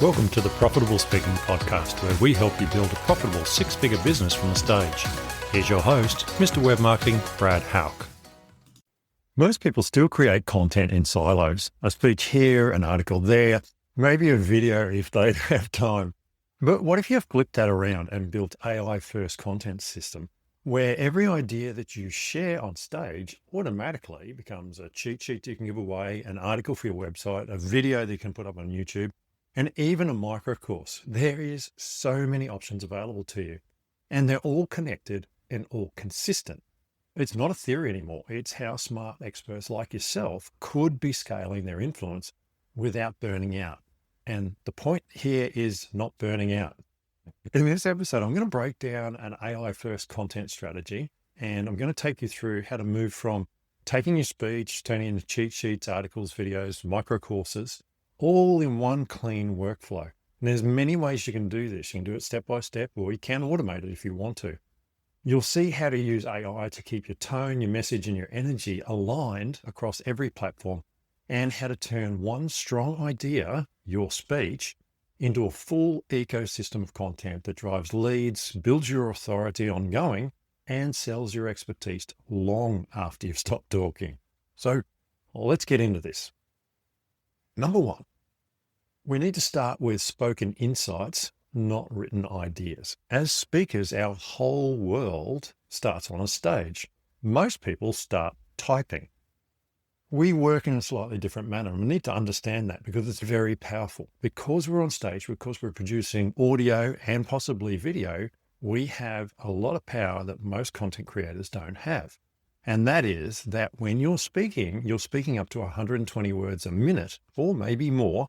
Welcome to the Profitable Speaking Podcast, where we help you build a profitable six-figure business from the stage. Here's your host, Mr. Web Marketing, Brad Hauck. Most people still create content in silos, a speech here, an article there, maybe a video if they have time. But what if you have flipped that around and built AI-first content system, where every idea that you share on stage automatically becomes a cheat sheet you can give away, an article for your website, a video that you can put up on YouTube, and even a micro course. There is so many options available to you, and they're all connected and all consistent. It's not a theory anymore. It's how smart experts like yourself could be scaling their influence without burning out. And the point here is not burning out. In this episode, I'm going to break down an AI first content strategy, and I'm going to take you through how to move from taking your speech, turning into cheat sheets, articles, videos, micro courses, all in one clean workflow. And there's many ways you can do this. You can do it step by step, or you can automate it if you want to. You'll see how to use AI to keep your tone, your message, and your energy aligned across every platform, and how to turn one strong idea, your speech, into a full ecosystem of content that drives leads, builds your authority ongoing, and sells your expertise long after you've stopped talking. So let's get into this. Number one, we need to start with spoken insights, not written ideas. As speakers, our whole world starts on a stage. Most people start typing. We work in a slightly different manner, and we need to understand that because it's very powerful. Because we're on stage, because we're producing audio and possibly video, we have a lot of power that most content creators don't have. And that is that when you're speaking up to 120 words a minute or maybe more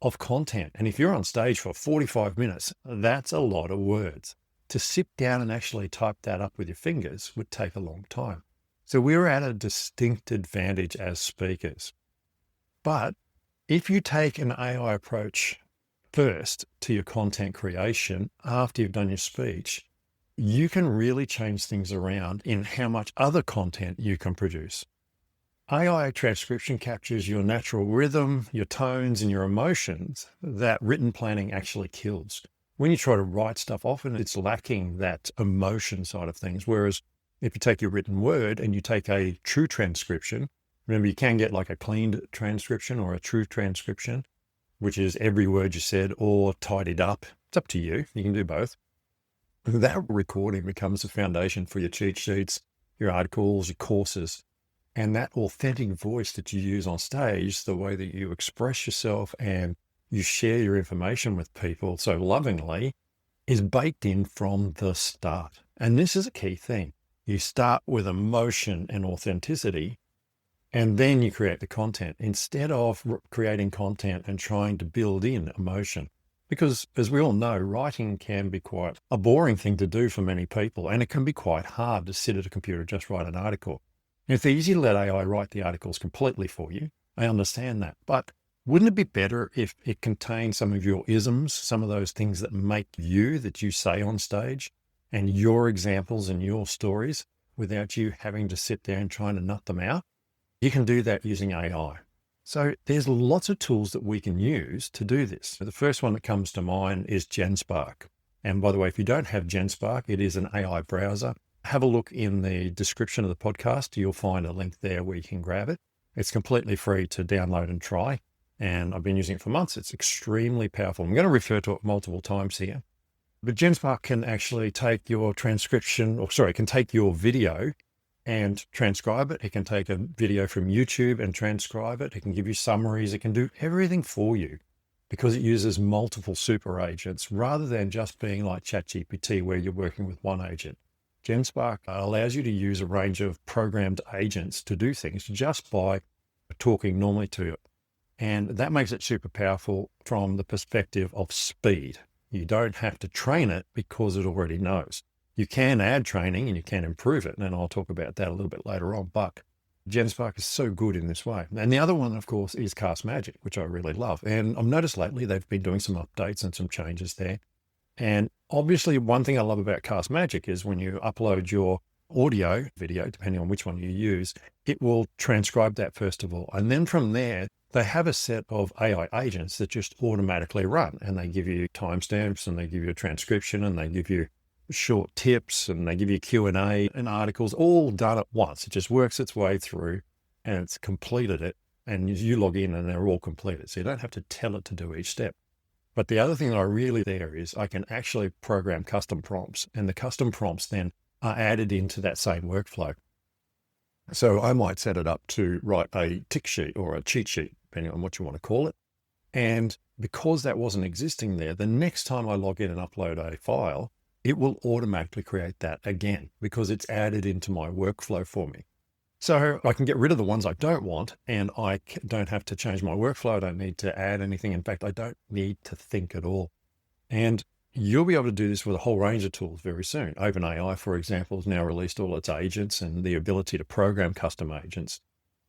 of content. And if you're on stage for 45 minutes, that's a lot of words. To sit down and actually type that up with your fingers would take a long time. So we're at a distinct advantage as speakers. But if you take an AI approach first to your content creation after you've done your speech, you can really change things around in how much other content you can produce. AI transcription captures your natural rhythm, your tones, and your emotions that written planning actually kills. When you try to write stuff, often it's lacking that emotion side of things. Whereas if you take your written word and you take a true transcription, remember you can get like a cleaned transcription or a true transcription, which is every word you said or tidied up. It's up to you. You can do both. That recording becomes the foundation for your cheat sheets, your articles, your courses, and that authentic voice that you use on stage, the way that you express yourself and you share your information with people so lovingly, is baked in from the start. And this is a key thing. You start with emotion and authenticity, and then you create the content instead of creating content and trying to build in emotion. Because as we all know, writing can be quite a boring thing to do for many people, and it can be quite hard to sit at a computer and just write an article. It's easy to let AI write the articles completely for you. I understand that. But wouldn't it be better if it contained some of your isms, some of those things that make you, that you say on stage, and your examples and your stories without you having to sit there and trying to nut them out? You can do that using AI. So there's lots of tools that we can use to do this. The first one that comes to mind is GenSpark. And by the way, if you don't have GenSpark, it is an AI browser. Have a look in the description of the podcast. You'll find a link there where you can grab it. It's completely free to download and try. And I've been using it for months. It's extremely powerful. I'm going to refer to it multiple times here. But GenSpark can actually take your can take your video and transcribe it. It can take a video from YouTube and transcribe it. It can give you summaries. It can do everything for you because it uses multiple super agents rather than just being like ChatGPT where you're working with one agent. GenSpark allows you to use a range of programmed agents to do things just by talking normally to it. And that makes it super powerful from the perspective of speed. You don't have to train it because it already knows. You can add training and you can improve it. And I'll talk about that a little bit later on, but GenSpark is so good in this way. And the other one, of course, is Cast Magic, which I really love. And I've noticed lately they've been doing some updates and some changes there. And obviously one thing I love about Cast Magic is when you upload your audio, video, depending on which one you use, it will transcribe that first of all. And then from there, they have a set of AI agents that just automatically run, and they give you timestamps, and they give you a transcription, and they give you short tips, and they give you Q&A and articles, all done at once. It just works its way through, and it's completed it. And you log in and they're all completed. So you don't have to tell it to do each step. But the other thing that I really there is I can actually program custom prompts, and the custom prompts then are added into that same workflow. So I might set it up to write a tick sheet or a cheat sheet, depending on what you want to call it. And because that wasn't existing there, the next time I log in and upload a file, it will automatically create that again because it's added into my workflow for me. So I can get rid of the ones I don't want, and I don't have to change my workflow. I don't need to add anything. In fact, I don't need to think at all. And you'll be able to do this with a whole range of tools very soon. OpenAI, for example, has now released all its agents and the ability to program custom agents.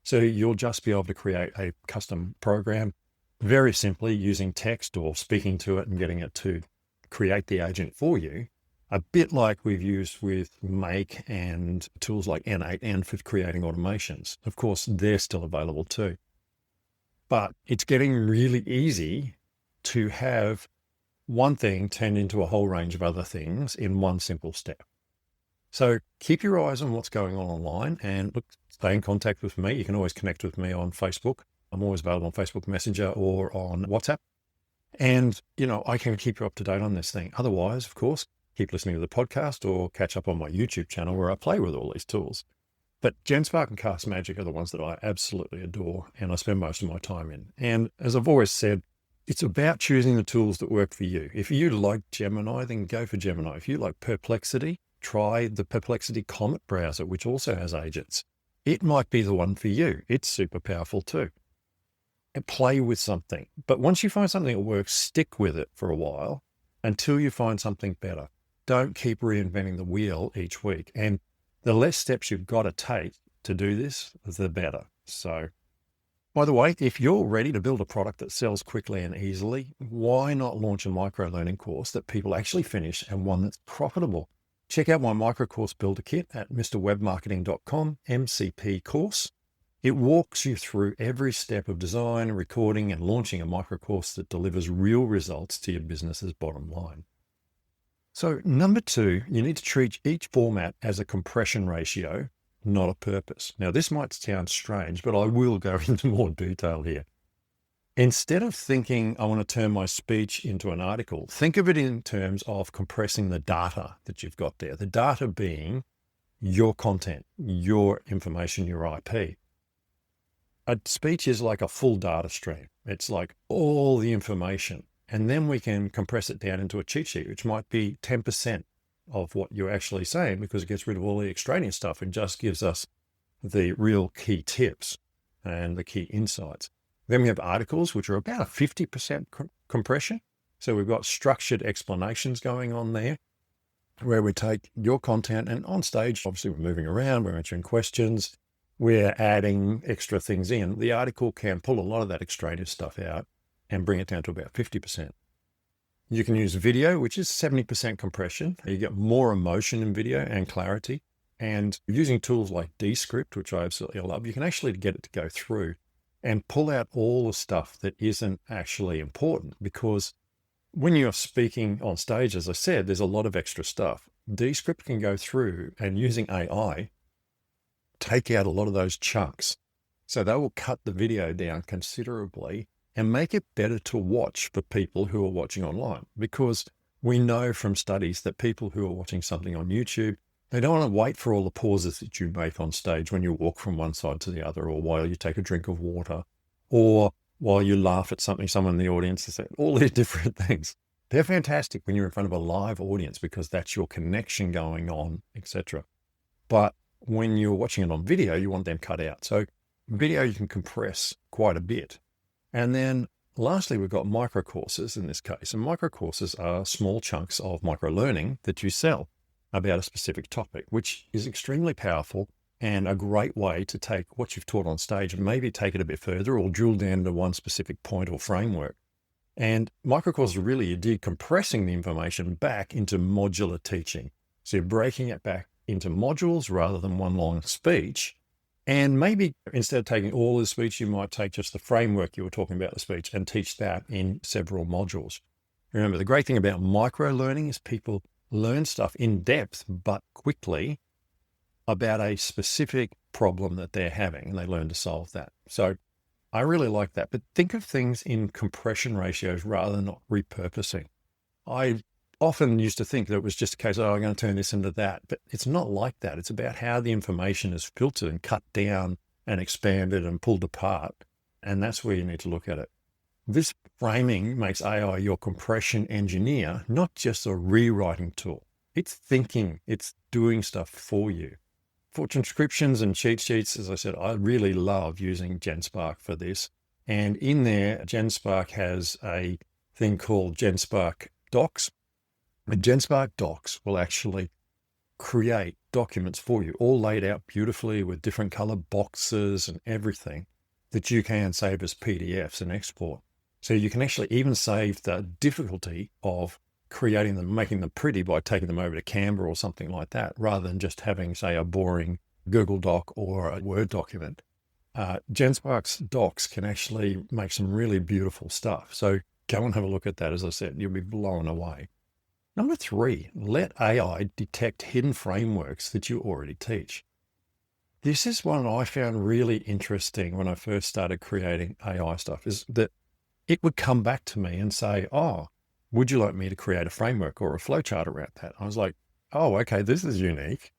So you'll just be able to create a custom program very simply using text or speaking to it and getting it to create the agent for you. A bit like we've used with Make and tools like N8N for creating automations. Of course, they're still available too. But it's getting really easy to have one thing turned into a whole range of other things in one simple step. So keep your eyes on what's going on online, and look, stay in contact with me. You can always connect with me on Facebook. I'm always available on Facebook Messenger or on WhatsApp. And, I can keep you up to date on this thing. Otherwise, of course, keep listening to the podcast or catch up on my YouTube channel where I play with all these tools. But GenSpark and Cast Magic are the ones that I absolutely adore and I spend most of my time in. And as I've always said, it's about choosing the tools that work for you. If you like Gemini, then go for Gemini. If you like Perplexity, try the Perplexity Comet browser, which also has agents. It might be the one for you. It's super powerful too. And play with something. But once you find something that works, stick with it for a while until you find something better. Don't keep reinventing the wheel each week. And the less steps you've got to take to do this, the better. So, by the way, if you're ready to build a product that sells quickly and easily, why not launch a micro-learning course that people actually finish and one that's profitable? Check out my micro course builder kit at mrwebmarketing.com, MCP course. It walks you through every step of design, recording, and launching a micro course that delivers real results to your business's bottom line. So number 2, you need to treat each format as a compression ratio, not a purpose. Now, this might sound strange, but I will go into more detail here. Instead of thinking, I want to turn my speech into an article, think of it in terms of compressing the data that you've got there. The data being your content, your information, your IP. A speech is like a full data stream. It's like all the information. And then we can compress it down into a cheat sheet, which might be 10% of what you're actually saying because it gets rid of all the extraneous stuff and just gives us the real key tips and the key insights. Then we have articles, which are about a 50% compression. So we've got structured explanations going on there where we take your content and on stage, obviously we're moving around, we're answering questions, we're adding extra things in. The article can pull a lot of that extraneous stuff out and bring it down to about 50%. You can use video, which is 70% compression. You get more emotion in video and clarity. And using tools like Descript, which I absolutely love, you can actually get it to go through and pull out all the stuff that isn't actually important. Because when you're speaking on stage, as I said, there's a lot of extra stuff. Descript can go through and using AI, take out a lot of those chunks. So they will cut the video down considerably and make it better to watch for people who are watching online. Because we know from studies that people who are watching something on YouTube, they don't want to wait for all the pauses that you make on stage when you walk from one side to the other, or while you take a drink of water, or while you laugh at something someone in the audience has said, all these different things. They're fantastic when you're in front of a live audience because that's your connection going on, etc. But when you're watching it on video, you want them cut out. So video you can compress quite a bit. And then lastly, we've got micro courses in this case. And micro courses are small chunks of micro learning that you sell about a specific topic, which is extremely powerful and a great way to take what you've taught on stage and maybe take it a bit further or drill down to one specific point or framework. And micro courses really are decompressing the information back into modular teaching. So you're breaking it back into modules rather than one long speech. And maybe instead of taking all the speech, you might take just the framework you were talking about the speech and teach that in several modules. Remember, the great thing about micro-learning is people learn stuff in depth, but quickly about a specific problem that they're having, and they learn to solve that. So I really like that. But think of things in compression ratios rather than not repurposing. I often used to think that it was just a case of, I'm going to turn this into that. But it's not like that. It's about how the information is filtered and cut down and expanded and pulled apart. And that's where you need to look at it. This framing makes AI your compression engineer, not just a rewriting tool. It's thinking, it's doing stuff for you. For transcriptions and cheat sheets, as I said, I really love using GenSpark for this. And in there, GenSpark has a thing called GenSpark Docs. And GenSpark Docs will actually create documents for you, all laid out beautifully with different color boxes and everything that you can save as PDFs and export. So you can actually even save the difficulty of creating them, making them pretty by taking them over to Canva or something like that, rather than just having, say, a boring Google Doc or a Word document. GenSpark's docs can actually make some really beautiful stuff. So go and have a look at that. As I said, you'll be blown away. Number 3, let AI detect hidden frameworks that you already teach. This is one I found really interesting when I first started creating AI stuff, is that it would come back to me and say, oh, would you like me to create a framework or a flowchart around that? I was like, oh, okay, this is unique,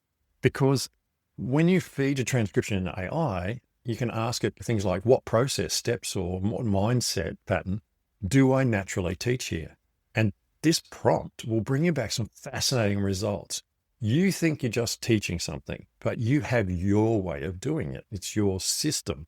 because when you feed a transcription in AI, you can ask it things like, what process steps or what mindset pattern do I naturally teach here? And this prompt will bring you back some fascinating results. You think you're just teaching something, but you have your way of doing it. It's your system.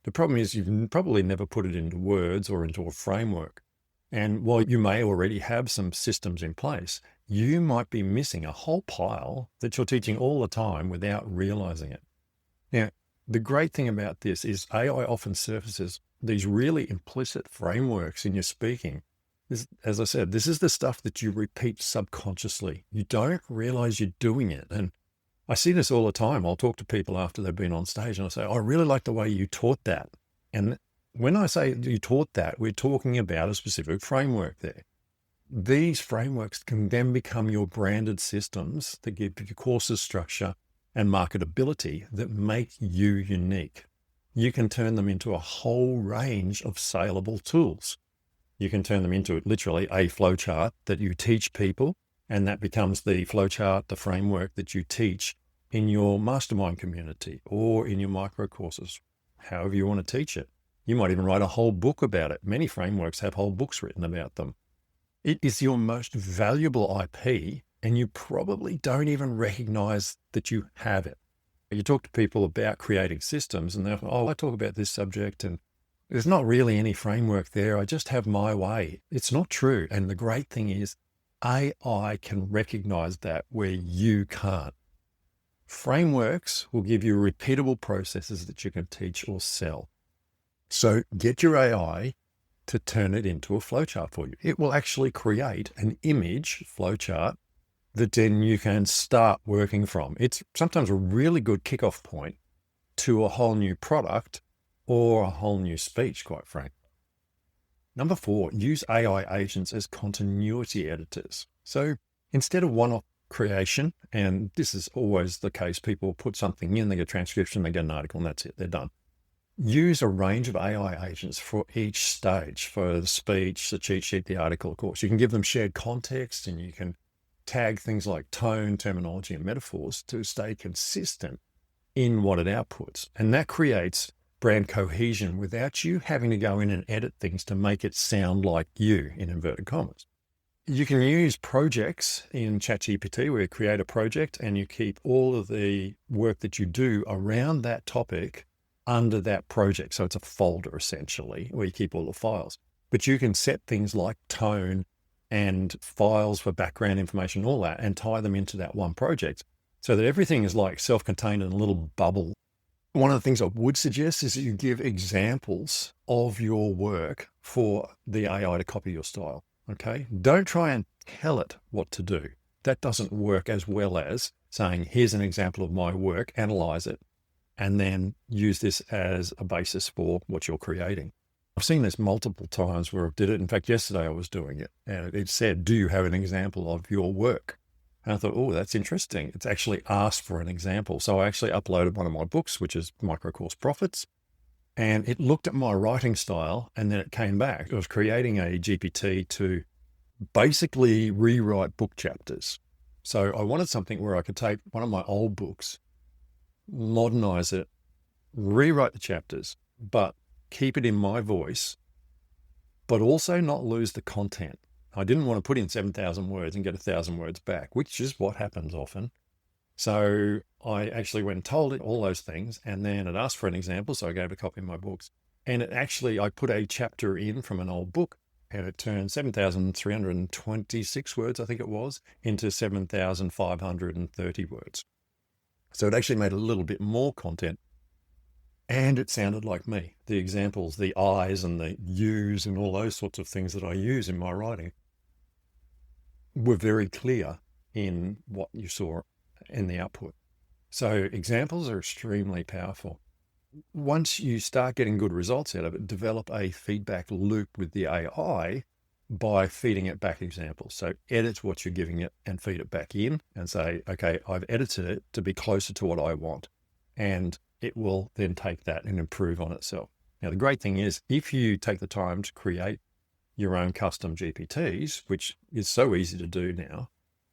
The problem is you've probably never put it into words or into a framework. And while you may already have some systems in place, you might be missing a whole pile that you're teaching all the time without realizing it. Now, the great thing about this is AI often surfaces these really implicit frameworks in your speaking. As I said, this is the stuff that you repeat subconsciously. You don't realize you're doing it. And I see this all the time. I'll talk to people after they've been on stage and I'll say, I really like the way you taught that. And when I say you taught that, we're talking about a specific framework there. These frameworks can then become your branded systems that give your courses structure and marketability that make you unique. You can turn them into a whole range of saleable tools. You can turn them into literally a flowchart that you teach people, and that becomes the flowchart, the framework that you teach in your mastermind community or in your micro courses, however you want to teach it. You might even write a whole book about it. Many frameworks have whole books written about them. It is your most valuable IP, and you probably don't even recognize that you have it. You talk to people about creating systems and they're, I talk about this subject and there's not really any framework there. I just have my way. It's not true. And the great thing is AI can recognize that where you can't. Frameworks will give you repeatable processes that you can teach or sell. So get your AI to turn it into a flowchart for you. It will actually create an image flowchart that then you can start working from. It's sometimes a really good kickoff point to a whole new product or a whole new speech, quite frankly. Number 4, use AI agents as continuity editors. So instead of one-off creation, and this is always the case, people put something in, they get a transcription, they get an article, and that's it, they're done. Use a range of AI agents for each stage, for the speech, the cheat sheet, the article, of course. You can give them shared context and you can tag things like tone, terminology, and metaphors to stay consistent in what it outputs. And that creates brand cohesion without you having to go in and edit things to make it sound like you, in inverted commas. You can use projects in ChatGPT where you create a project and you keep all of the work that you do around that topic under that project. So it's a folder essentially where you keep all the files. But you can set things like tone and files for background information, all that, and tie them into that one project so that everything is like self-contained in a little bubble. One of the things I would suggest is that you give examples of your work for the AI to copy your style. Okay. Don't try and tell it what to do. That doesn't work as well as saying, here's an example of my work, analyze it, and then use this as a basis for what you're creating. I've seen this multiple times where I did it. In fact, yesterday I was doing it and it said, do you have an example of your work? And I thought, oh, that's interesting. It's actually asked for an example. So I actually uploaded one of my books, which is Microcourse Profits, and it looked at my writing style and then it came back. It was creating a GPT to basically rewrite book chapters. So I wanted something where I could take one of my old books, modernize it, rewrite the chapters, but keep it in my voice, but also not lose the content. I didn't want to put in 7,000 words and get 1,000 words back, which is what happens often. So I actually went and told it all those things, and then it asked for an example. So I gave it a copy of my books, and I put a chapter in from an old book, and it turned 7,326 words, I think it was, into 7,530 words. So it actually made a little bit more content, and it sounded like me. The examples, the I's and the U's and all those sorts of things that I use in my writing were very clear in what you saw in the output. So examples are extremely powerful. Once you start getting good results out of it, develop a feedback loop with the AI by feeding it back examples. So edit what you're giving it and feed it back in and say, okay, I've edited it to be closer to what I want. And it will then take that and improve on itself. Now, the great thing is if you take the time to create your own custom GPTs, which is so easy to do now,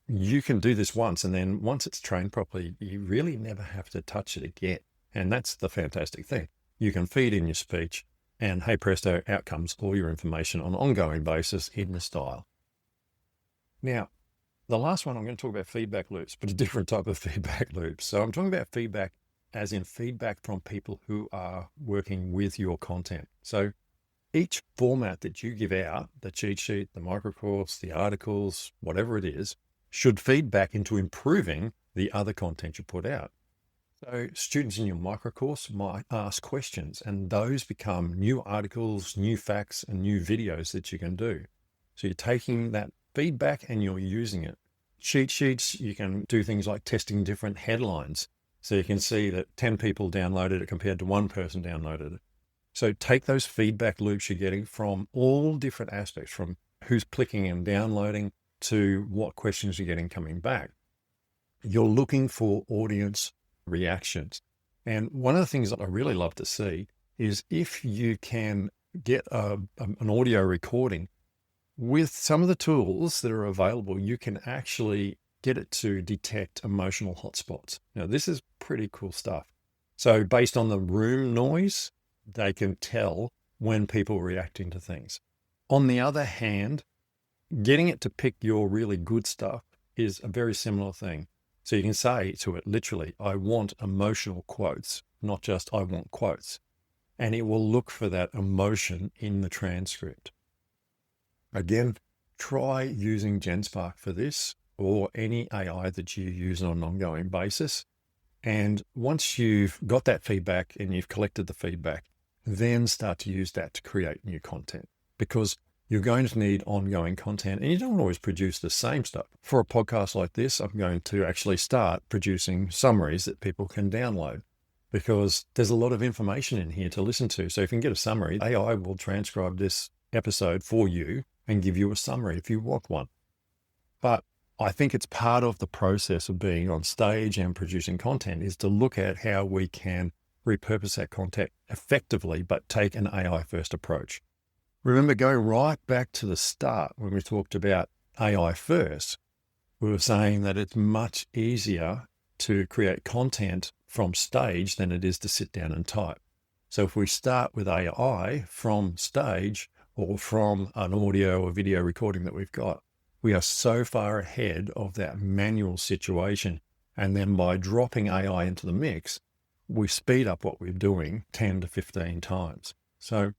you can do this once. And then once it's trained properly, you really never have to touch it again. And that's the fantastic thing. You can feed in your speech and hey presto, out comes all your information on an ongoing basis in the style. Now, the last one, I'm going to talk about feedback loops, but a different type of feedback loops. So I'm talking about feedback as in feedback from people who are working with your content. So each format that you give out, the cheat sheet, the microcourse, the articles, whatever it is, should feed back into improving the other content you put out. So students in your microcourse might ask questions, and those become new articles, new facts, and new videos that you can do. So you're taking that feedback and you're using it. Cheat sheets, you can do things like testing different headlines. So you can see that 10 people downloaded it compared to one person downloaded it. So take those feedback loops you're getting from all different aspects, from who's clicking and downloading to what questions you're getting coming back. You're looking for audience reactions. And one of the things that I really love to see is if you can get an audio recording with some of the tools that are available, you can actually get it to detect emotional hotspots. Now, this is pretty cool stuff. So based on the room noise, they can tell when people are reacting to things. On the other hand, getting it to pick your really good stuff is a very similar thing. So you can say to it, literally, I want emotional quotes, not just I want quotes. And it will look for that emotion in the transcript. Again, try using GenSpark for this or any AI that you use on an ongoing basis. And once you've got that feedback and you've collected the feedback, then start to use that to create new content, because you're going to need ongoing content and you don't always produce the same stuff. For a podcast like this, I'm going to actually start producing summaries that people can download, because there's a lot of information in here to listen to. So if you can get a summary, AI will transcribe this episode for you and give you a summary if you want one. But I think it's part of the process of being on stage and producing content is to look at how we can repurpose that content effectively, but take an AI first approach. Remember, going right back to the start when we talked about AI first, we were saying that it's much easier to create content from stage than it is to sit down and type. So if we start with AI from stage or from an audio or video recording that we've got, we are so far ahead of that manual situation. And then by dropping AI into the mix, we speed up what we're doing 10 to 15 times. So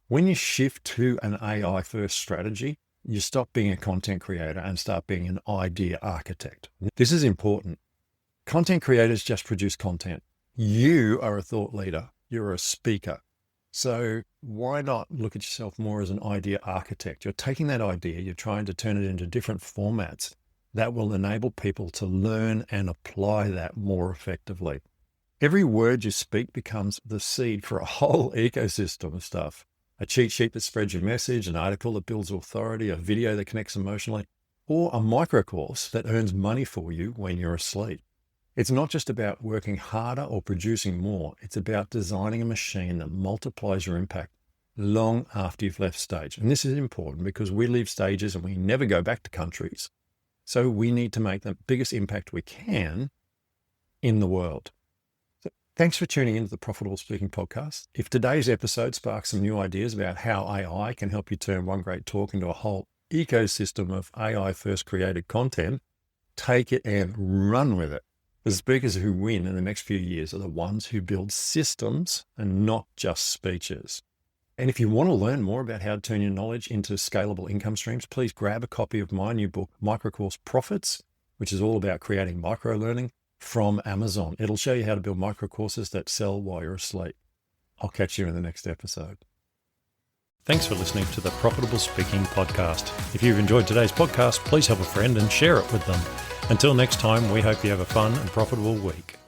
when you shift to an AI first strategy, you stop being a content creator and start being an idea architect. This is important. Content creators just produce content. You are a thought leader. You're a speaker. So why not look at yourself more as an idea architect? You're taking that idea, you're trying to turn it into different formats that will enable people to learn and apply that more effectively. Every word you speak becomes the seed for a whole ecosystem of stuff. A cheat sheet that spreads your message, an article that builds authority, a video that connects emotionally, or a micro course that earns money for you when you're asleep. It's not just about working harder or producing more. It's about designing a machine that multiplies your impact long after you've left stage. And this is important because we leave stages and we never go back to countries. So we need to make the biggest impact we can in the world. So thanks for tuning into the Profitable Speaking Podcast. If today's episode sparks some new ideas about how AI can help you turn one great talk into a whole ecosystem of AI first created content, take it and run with it. The speakers who win in the next few years are the ones who build systems and not just speeches. And if you want to learn more about how to turn your knowledge into scalable income streams, please grab a copy of my new book, Microcourse Profits, which is all about creating micro-learning from Amazon. It'll show you how to build micro-courses that sell while you're asleep. I'll catch you in the next episode. Thanks for listening to the Profitable Speaking Podcast. If you've enjoyed today's podcast, please help a friend and share it with them. Until next time, we hope you have a fun and profitable week.